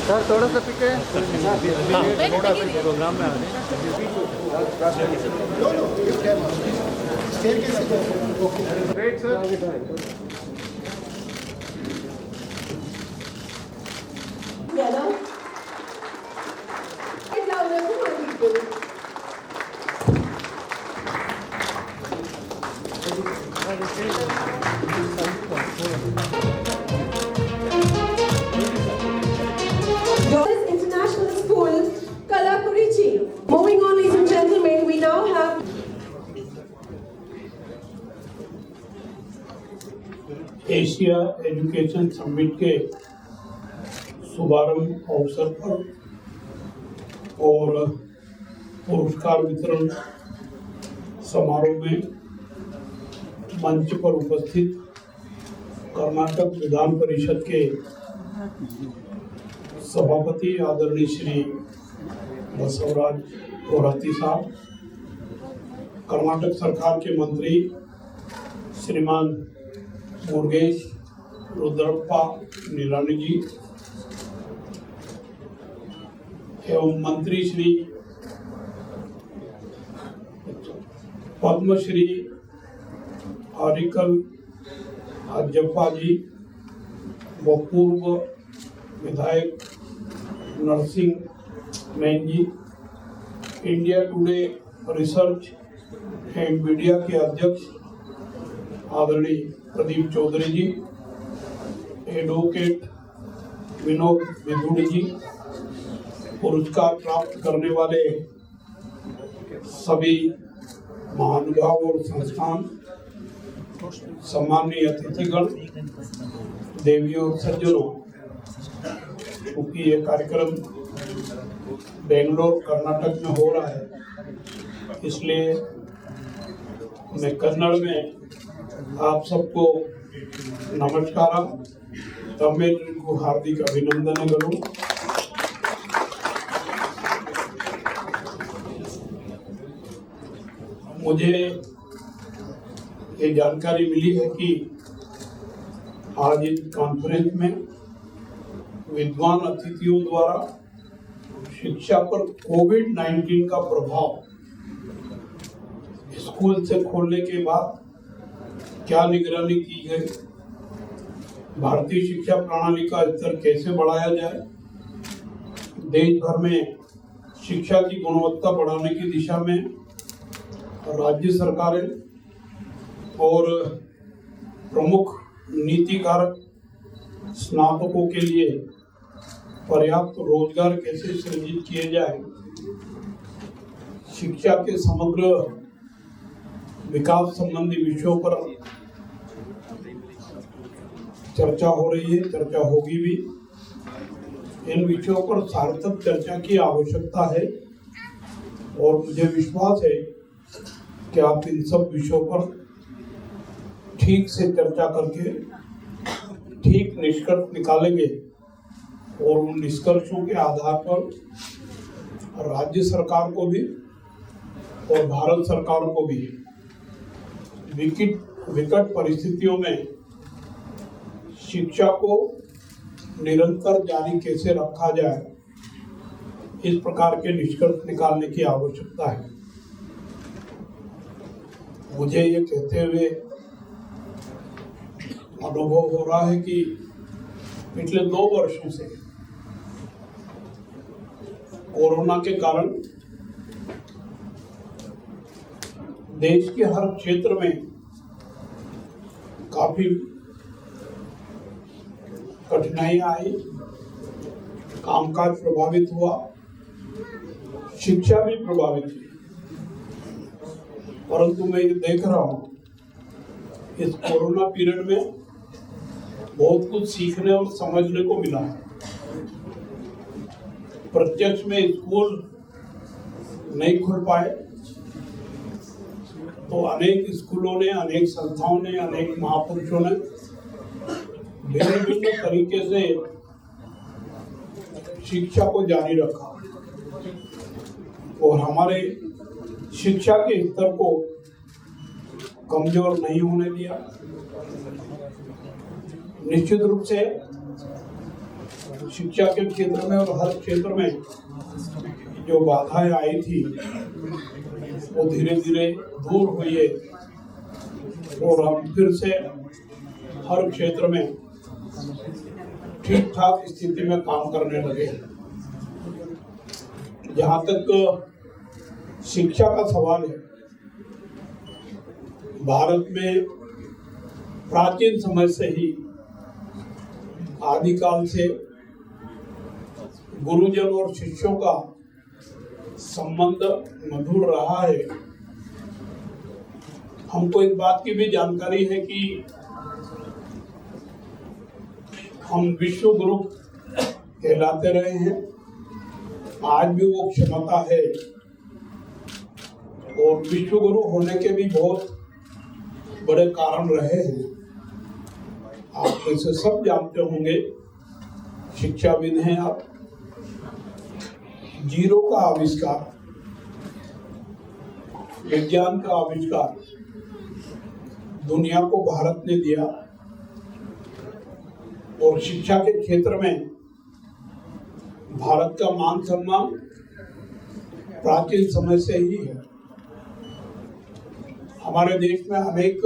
Sir थोड़ा सा पीछे प्रोग्राम में आ रहे right sir Yellow. It's louder, come on, people. Joyce International School, Kalakurchi. Moving on, ladies and gentlemen, we now have Asia education summit के शुभारंभ अवसर पर और पुरस्कार वितरण समारोह में मंच पर उपस्थित कर्नाटक विधान परिषद के सभापति आदरणीय श्री बसवराज होराती साहब, कर्नाटक सरकार के मंत्री श्रीमान मुरुगेश रुद्रप्पा निरानी जी एवं मंत्री श्री पद्मश्री आरिकल अज्जप्पा जी व पूर्व विधायक नरसिंह मैन ji, India Today Research and Media के अध्यक्ष आदरणीय प्रदीप चौधरी जी, एडवोकेट विनोद विधुड़ी जी, पुरस्कार प्राप्त करने वाले सभी महानुभाव और संस्थान, सम्माननीय अतिथिगण, देवी और सज्जनों, क्योंकि ये कार्यक्रम बेंगलोर कर्नाटक में हो रहा है इसलिए मैं कन्नड़ में आप सबको नमस्कार तमिल हार्दिक अभिनंदन करूं। मुझे ये जानकारी मिली है कि आज इस कॉन्फ्रेंस में विद्वान अतिथियों द्वारा शिक्षा पर कोविड-19 का प्रभाव स्कूल से खोलने के बाद क्या निगरानी की गई, भारतीय शिक्षा प्रणाली का स्तर कैसे बढ़ाया जाए, देश भर में शिक्षा की गुणवत्ता बढ़ाने की दिशा में राज्य सरकारें और प्रमुख नीतिकारक स्नातकों के लिए पर्याप्त रोजगार कैसे सृजित किए जाए, शिक्षा के समग्र विकास संबंधी विषयों पर चर्चा हो रही है, चर्चा होगी भी। इन विषयों पर सार्थक चर्चा की आवश्यकता है और मुझे विश्वास है कि आप इन सब विषयों पर ठीक से चर्चा करके ठीक निष्कर्ष निकालेंगे और उन निष्कर्षों के आधार पर राज्य सरकार को भी और भारत सरकार को भी विकट परिस्थितियों में शिक्षा को निरंतर जारी कैसे रखा जाए, इस प्रकार के निष्कर्ष निकालने की आवश्यकता है। मुझे ये कहते हुए अनुभव हो रहा है कि पिछले 2 वर्षों से कोरोना के कारण देश के हर क्षेत्र में काफी कठिनाई आई, कामकाज प्रभावित हुआ, शिक्षा भी प्रभावित हुई। परंतु मैं ये देख रहा हूँ इस कोरोना पीरियड में बहुत कुछ सीखने और समझने को मिला है। प्रत्यक्ष में स्कूल नहीं खुल पाए तो अनेक स्कूलों ने, अनेक संस्थाओं ने, अनेक महापुरुषों ने भिन्न भिन्न तरीके से शिक्षा को जारी रखा और हमारे शिक्षा के स्तर को कमजोर नहीं होने दिया। निश्चित रूप से शिक्षा के क्षेत्र में और हर क्षेत्र में जो बाधाएं आई थी वो धीरे धीरे दूर हुई है और हम फिर से हर क्षेत्र में ठीक ठाक स्थिति में काम करने लगे। जहाँ तक शिक्षा का सवाल है, भारत में प्राचीन समय से ही आदिकाल से गुरुजन और शिष्यों का संबंध मधुर रहा है। हमको इस बात की भी जानकारी है कि हम विश्व गुरु कहलाते रहे हैं। आज भी वो क्षमता है और विश्व गुरु होने के भी बहुत बड़े कारण रहे हैं। आप इसे सब जानते होंगे, शिक्षाविद हैं आप। जीरो का आविष्कार, विज्ञान का आविष्कार दुनिया को भारत ने दिया और शिक्षा के क्षेत्र में भारत का मान सम्मान प्राचीन समय से ही है। हमारे देश में अनेक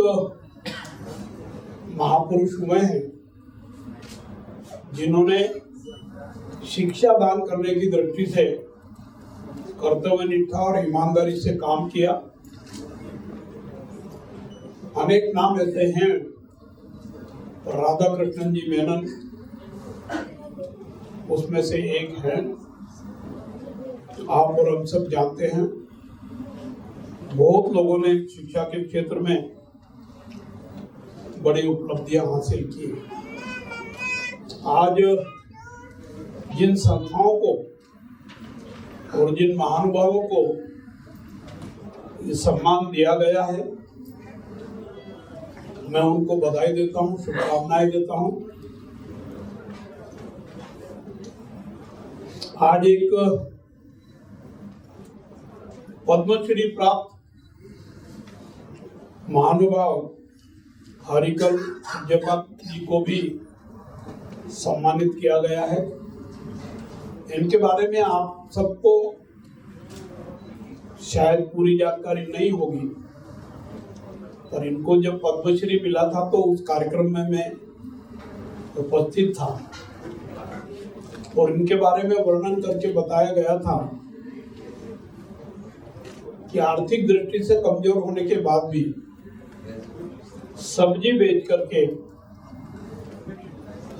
महापुरुष हुए हैं जिन्होंने शिक्षा दान करने की दृष्टि से कर्तव्य निष्ठा और ईमानदारी से काम किया। अनेक नाम ऐसे हैं, राधा कृष्णन जी मेनन उसमें से एक है। आप और हम सब जानते हैं, बहुत लोगों ने शिक्षा के क्षेत्र में बड़ी उपलब्धियां हासिल की। आज जिन संस्थाओं को और जिन महानुभावों को ये सम्मान दिया गया है, मैं उनको बधाई देता हूँ, शुभकामनाएं देता हूँ। आज एक पद्मश्री प्राप्त महानुभाव हरिकल जगत जी को भी सम्मानित किया गया है। इनके बारे में आप सबको शायद पूरी जानकारी नहीं होगी, पर इनको जब पद्मश्री मिला था तो उस कार्यक्रम में मैं उपस्थित था और इनके बारे में वर्णन करके बताया गया था कि आर्थिक दृष्टि से कमजोर होने के बाद भी सब्जी बेच करके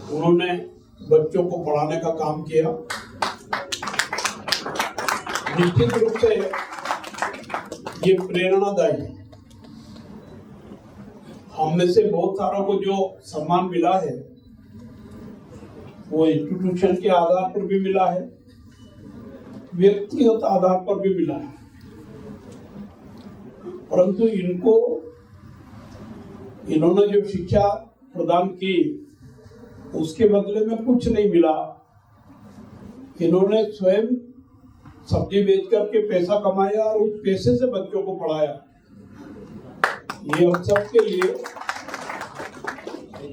उन्होंने बच्चों को पढ़ाने का काम किया। निश्चित रूप से ये प्रेरणादायी है। हम में से बहुत सारों को जो सम्मान मिला है वो इंस्टीट्यूशन के आधार पर भी मिला है, व्यक्तिगत आधार पर भी मिला है, परंतु इन्होंने जो शिक्षा प्रदान की उसके बदले में कुछ नहीं मिला। इन्होंने स्वयं सब्जी बेच करके पैसा कमाया और उस पैसे से बच्चों को पढ़ाया। ये हम सब के लिए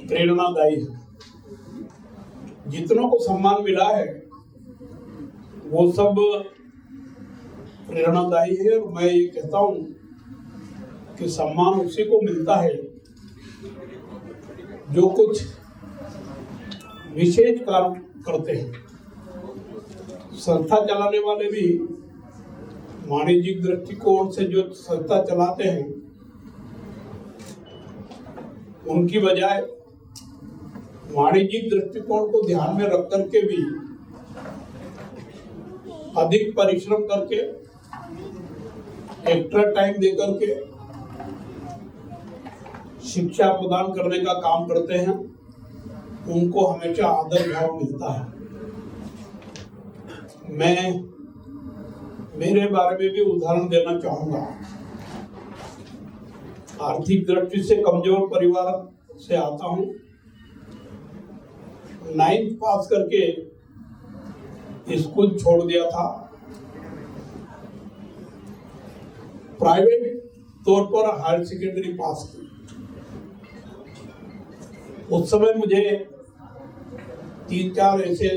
प्रेरणादायी है। जितनों को सम्मान मिला है वो सब प्रेरणादायी है और मैं ये कहता हूँ कि सम्मान उसी को मिलता है जो कुछ विशेष काम करते हैं। संस्था चलाने वाले भी वाणिज्यिक दृष्टिकोण से जो संस्था चलाते हैं उनकी बजाय वाणिज्यिक दृष्टिकोण को ध्यान में रख करके भी अधिक परिश्रम करके एक्स्ट्रा टाइम दे करके शिक्षा प्रदान करने का काम करते हैं, उनको हमेशा आदर भाव मिलता है। मैं मेरे बारे में भी उदाहरण देना चाहूंगा। आर्थिक दृष्टि से कमजोर परिवार से आता हूं। 9th पास करके स्कूल छोड़ दिया था। प्राइवेट तौर पर हायर सेकेंडरी पास की। उस समय मुझे 3-4 ऐसे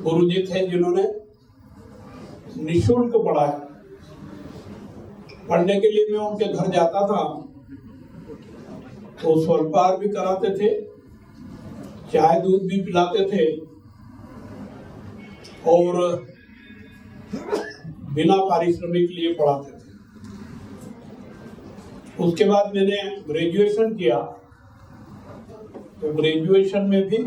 गुरुजी थे जिन्होंने निःशुल्क पढ़ाया। पढ़ने के लिए मैं उनके घर जाता था तो स्वल्पहार भी कराते थे, चाय दूध भी पिलाते थे और बिना पारिश्रमिक लिए पढ़ाते थे। उसके बाद मैंने ग्रेजुएशन किया तो ग्रेजुएशन में भी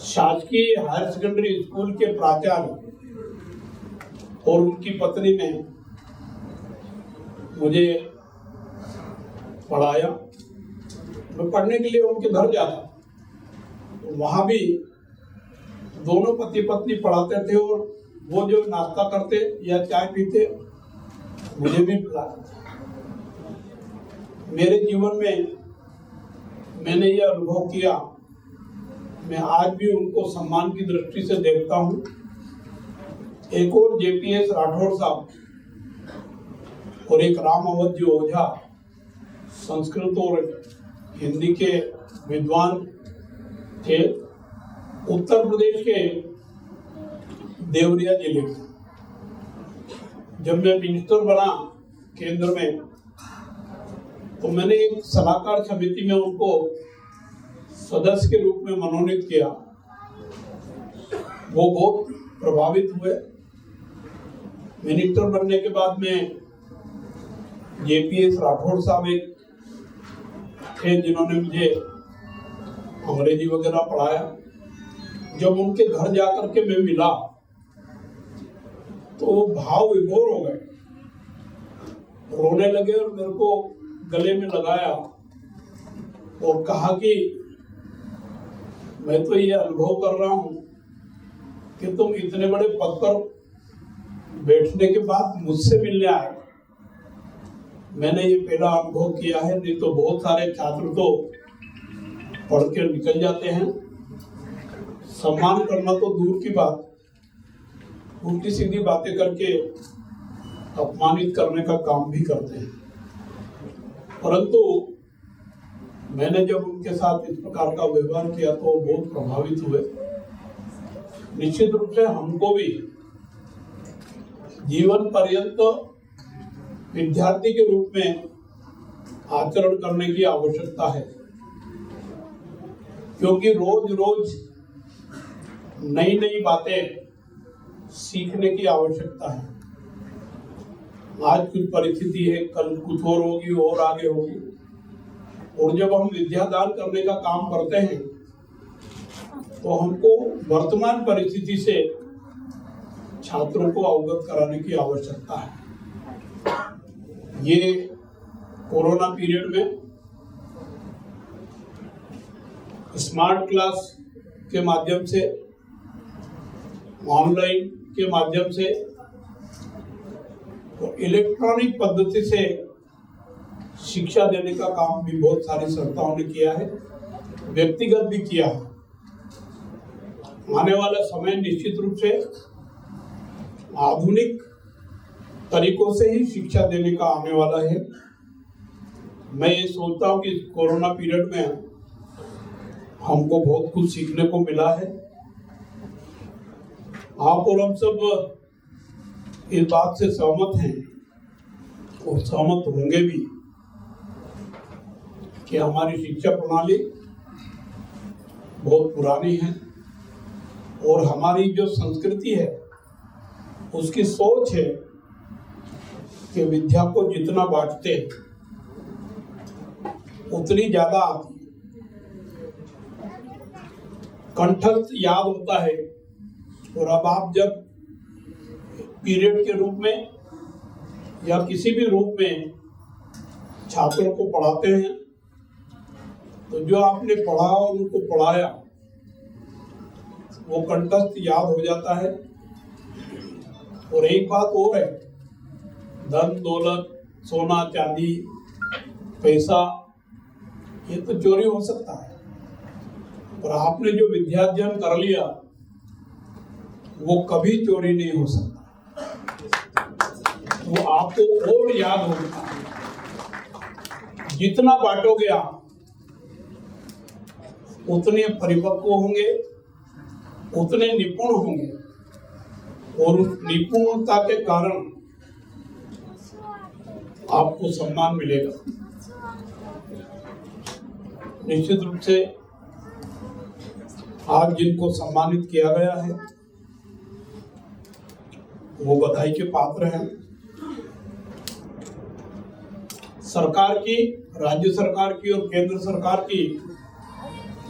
शासकीय हायर सेकेंडरी स्कूल के प्राचार्य और उनकी पत्नी ने मुझे पढ़ाया। मैं पढ़ने के लिए उनके घर जाता, वहां भी दोनों पति पत्नी पढ़ाते थे और वो जो नाश्ता करते या चाय पीते मुझे भी पिलाते थे। मेरे जीवन में मैंने ये अनुभव किया, मैं आज भी उनको सम्मान की दृष्टि से देखता हूँ। एक और JPS राठौड़ साहब और एक राम अवध ओझा संस्कृत और हिंदी के विद्वान थे, उत्तर प्रदेश के देवरिया जिले के। जब मैं मिनिस्टर बना केंद्र में तो मैंने एक सलाहकार समिति में उनको सदस्य के रूप में मनोनीत किया। वो बहुत प्रभावित हुए। मिनिस्टर बनने के बाद में JPS राठौड़ साहब एक थे जिन्होंने मुझे अंग्रेजी वगैरह पढ़ाया। जब उनके घर जाकर के मैं मिला तो वो भाव विभोर हो गए, रोने लगे और मेरे को गले में लगाया और कहा कि मैं तो ये अनुभव कर रहा हूं कि तुम इतने बड़े पद पर बैठने के बाद मुझसे मिलने आए। मैंने ये पहला अनुभव किया है, नहीं तो बहुत सारे छात्र तो पढ़ के निकल जाते हैं। सम्मान करना तो दूर की बात, उल्टी सीधी बातें करके अपमानित करने का काम भी करते हैं। परंतु मैंने जब उनके साथ इस प्रकार का व्यवहार किया तो बहुत प्रभावित हुए। निश्चित रूप से हमको भी जीवन पर्यंत विद्यार्थी के रूप में आचरण करने की आवश्यकता है, क्योंकि रोज रोज नई नई बातें सीखने की आवश्यकता है। आज कुछ परिस्थिति है, कल कुछ और होगी और आगे होगी। और जब हम विद्यादान करने का काम करते हैं तो हमको वर्तमान परिस्थिति से छात्रों को अवगत कराने की आवश्यकता है। ये कोरोना पीरियड में स्मार्ट क्लास के माध्यम से, ऑनलाइन के माध्यम से और इलेक्ट्रॉनिक पद्धति से शिक्षा देने का काम भी बहुत सारी संस्थाओं ने किया है, व्यक्तिगत भी किया है। आने वाला समय निश्चित रूप से आधुनिक तरीकों से ही शिक्षा देने का आने वाला है। मैं ये सोचता हूँ कि कोरोना पीरियड में हमको बहुत कुछ सीखने को मिला है। आप और हम सब इस बात से सहमत हैं और सहमत होंगे भी कि हमारी शिक्षा प्रणाली बहुत पुरानी है और हमारी जो संस्कृति है उसकी सोच है कि विद्या को जितना बांटते उतनी ज्यादा आती है। कंठस्थ याद होता है। और अब आप जब पीरियड के रूप में या किसी भी रूप में छात्रों को पढ़ाते हैं तो जो आपने पढ़ा और उनको पढ़ाया वो कंठस्थ याद हो जाता है। और एक बात और है, धन दौलत, सोना चांदी, पैसा, ये तो चोरी हो सकता है, पर आपने जो विद्याध्ययन कर लिया वो कभी चोरी नहीं हो सकता। वो आपको और याद होगा। जितना बांटोगे आप उतने परिपक्व होंगे, उतने निपुण होंगे और उस निपुणता के कारण आपको सम्मान मिलेगा। निश्चित रूप से आज जिनको सम्मानित किया गया है वो बधाई के पात्र हैं। सरकार की, राज्य सरकार की और केंद्र सरकार की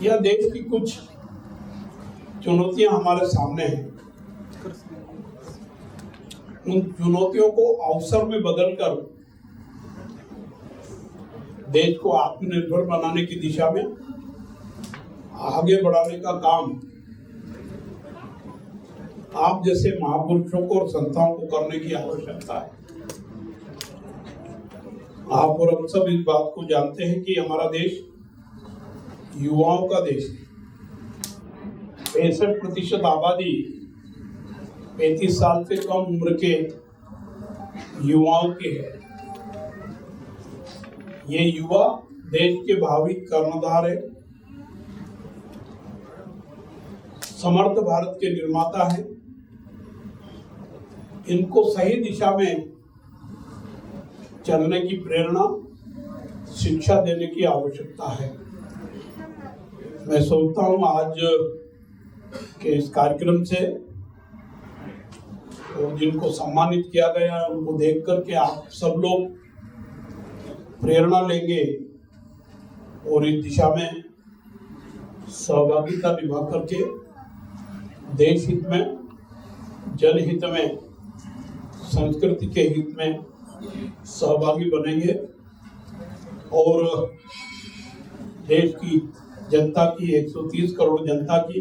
या देश की कुछ चुनौतियां हमारे सामने हैं। उन चुनौतियों को अवसर में बदलकर देश को आत्मनिर्भर बनाने की दिशा में आगे बढ़ाने का काम आप जैसे महापुरुषों को और संताओं को करने की आवश्यकता है। आप और हम सब इस बात को जानते हैं कि हमारा देश युवाओं का देश है। 65% आबादी 35 साल से कम उम्र के युवाओं की है। ये युवा देश के भावी कर्णधार है, समर्थ भारत के निर्माता है। इनको सही दिशा में चलने की प्रेरणा, शिक्षा देने की आवश्यकता है। मैं सोचता हूँ आज के इस कार्यक्रम से और जिनको सम्मानित किया गया उनको देख करके आप सब लोग प्रेरणा लेंगे और इस दिशा में सहभागिता निभा करके देश हित में, जनहित में, संस्कृति के हित में सहभागी बनेंगे और देश की जनता की, 130 करोड़ जनता की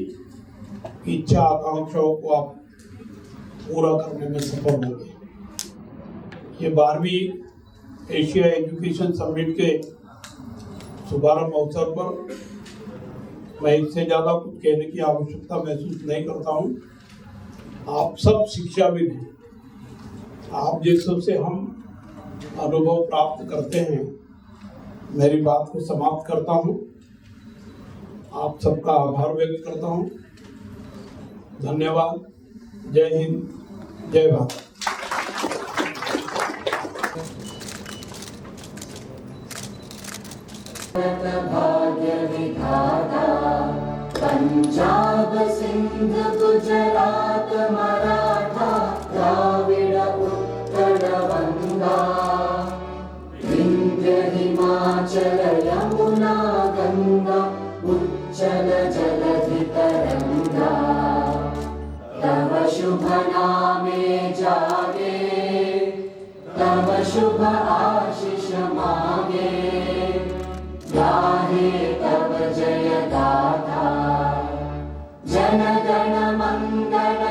इच्छा आकांक्षाओं को आप पूरा करने में सफल होंगे। ये 12वीं एशिया एजुकेशन समिट के शुभारंभ अवसर पर मैं इससे ज्यादा कुछ कहने की आवश्यकता महसूस नहीं करता हूँ। आप सब शिक्षाविद हैं, आप जैसों से हम अनुभव प्राप्त करते हैं। मेरी बात को समाप्त करता हूँ। आप सबका आभार व्यक्त करता हूँ। धन्यवाद। जय हिंद, जय भारत। भाग्य विधाता पंजाब सिंध गुजरात मराठा द्राविड़ उत्कल गंगा विंध्य हिमाचल यमुना गंगा उच्चल जलधि तरंगा तव शुभ नामे जागे तव शुभ आशीष मांगे गाहे तव जय गाथा जन गण मंगल